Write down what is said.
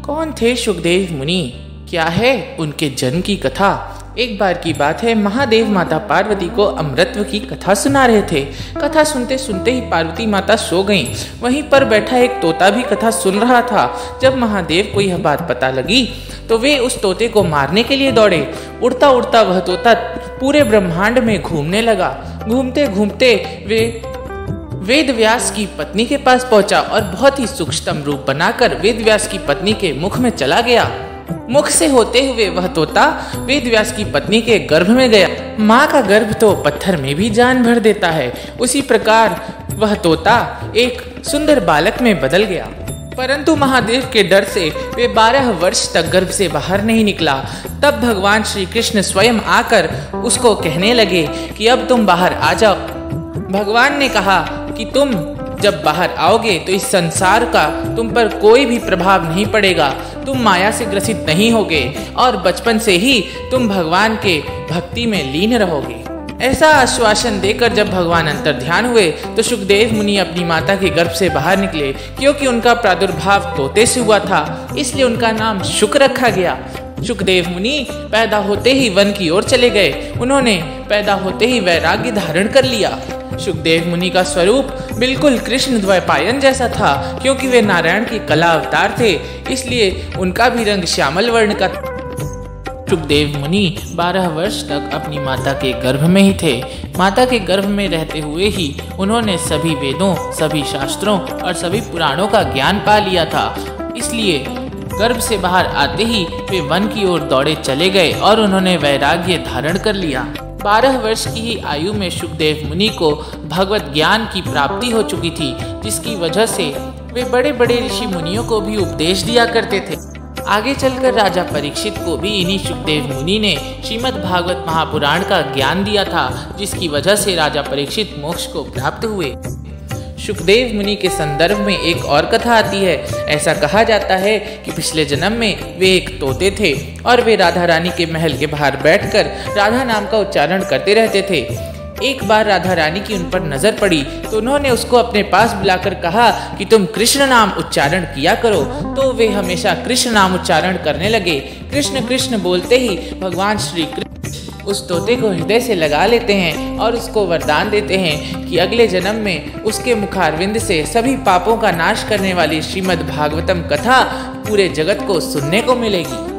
कौन थे सुखदेव मुनि, क्या है उनके जन्म की कथा। एक बार की बात है, महादेव माता पार्वती को अमृतत्व की कथा सुना रहे थे। कथा सुनते सुनते ही पार्वती माता सो गईं। वहीं पर बैठा एक तोता भी कथा सुन रहा था। जब महादेव को यह बात पता लगी तो वे उस तोते को मारने के लिए दौड़े। उड़ता उड़ता वह तोता पूरे ब्रह्मांड में घूमने लगा। घूमते घूमते वे वेद व्यास की पत्नी के पास पहुंचा और बहुत ही सूक्ष्म रूप बनाकर वेद व्यास की पत्नी के मुख में चला गया। मुख से होते हुए वह तोता वेद व्यास की पत्नी के गर्भ में गया। माँ का गर्भ तो पत्थर में भी जान भर देता है, उसी प्रकार वह तोता एक सुंदर बालक में बदल गया। परंतु महादेव के डर से वे 12 वर्ष तक गर्भ से बाहर नहीं निकला। तब भगवान श्री कृष्ण स्वयं आकर उसको कहने लगे कि अब तुम बाहर आ जाओ। भगवान ने कहा कि तुम जब बाहर आओगे तो इस संसार का तुम पर कोई भी प्रभाव नहीं पड़ेगा, तुम माया से ग्रसित नहीं होगे और बचपन से ही तुम भगवान के भक्ति में लीन रहोगे। ऐसा आश्वासन देकर जब भगवान अंतर ध्यान हुए तो सुखदेव मुनि अपनी माता के गर्भ से बाहर निकले। क्योंकि उनका प्रादुर्भाव तोते से हुआ था, इसलिए उनका नाम शुक रखा गया। सुखदेव मुनि पैदा होते ही वन की ओर चले गए। उन्होंने पैदा होते ही वैराग्य धारण कर लिया। सुखदेव मुनि का स्वरूप बिल्कुल कृष्ण द्वैपायन जैसा था। क्योंकि वे नारायण की कला अवतार थे, इसलिए उनका भी रंग श्यामल वर्ण का। सुखदेव मुनि 12 वर्ष तक अपनी माता के गर्भ में ही थे। माता के गर्भ में रहते हुए ही उन्होंने सभी वेदों, सभी शास्त्रों और सभी पुराणों का ज्ञान पा लिया था। इसलिए गर्भ से बाहर आते ही वे वन की ओर दौड़े चले गए और उन्होंने वैराग्य धारण कर लिया। 12 वर्ष की ही आयु में सुखदेव मुनि को भगवत ज्ञान की प्राप्ति हो चुकी थी, जिसकी वजह से वे बड़े बड़े ऋषि मुनियों को भी उपदेश दिया करते थे। आगे चलकर राजा परीक्षित को भी इन्हीं सुखदेव मुनि ने श्रीमद् भागवत महापुराण का ज्ञान दिया था, जिसकी वजह से राजा परीक्षित मोक्ष को प्राप्त हुए। सुखदेव मुनि के संदर्भ में एक और कथा आती है। ऐसा कहा जाता है कि पिछले जन्म में वे एक तोते थे और वे राधा रानी के महल के बाहर बैठकर राधा नाम का उच्चारण करते रहते थे। एक बार राधा रानी की उन पर नजर पड़ी तो उन्होंने उसको अपने पास बुलाकर कहा कि तुम कृष्ण नाम उच्चारण किया करो। तो वे हमेशा कृष्ण नाम उच्चारण करने लगे। कृष्ण कृष्ण बोलते ही भगवान श्री कृष्ण उस तोते को हृदय से लगा लेते हैं और उसको वरदान देते हैं कि अगले जन्म में उसके मुखारविंद से सभी पापों का नाश करने वाली श्रीमद् भागवतम कथा पूरे जगत को सुनने को मिलेगी।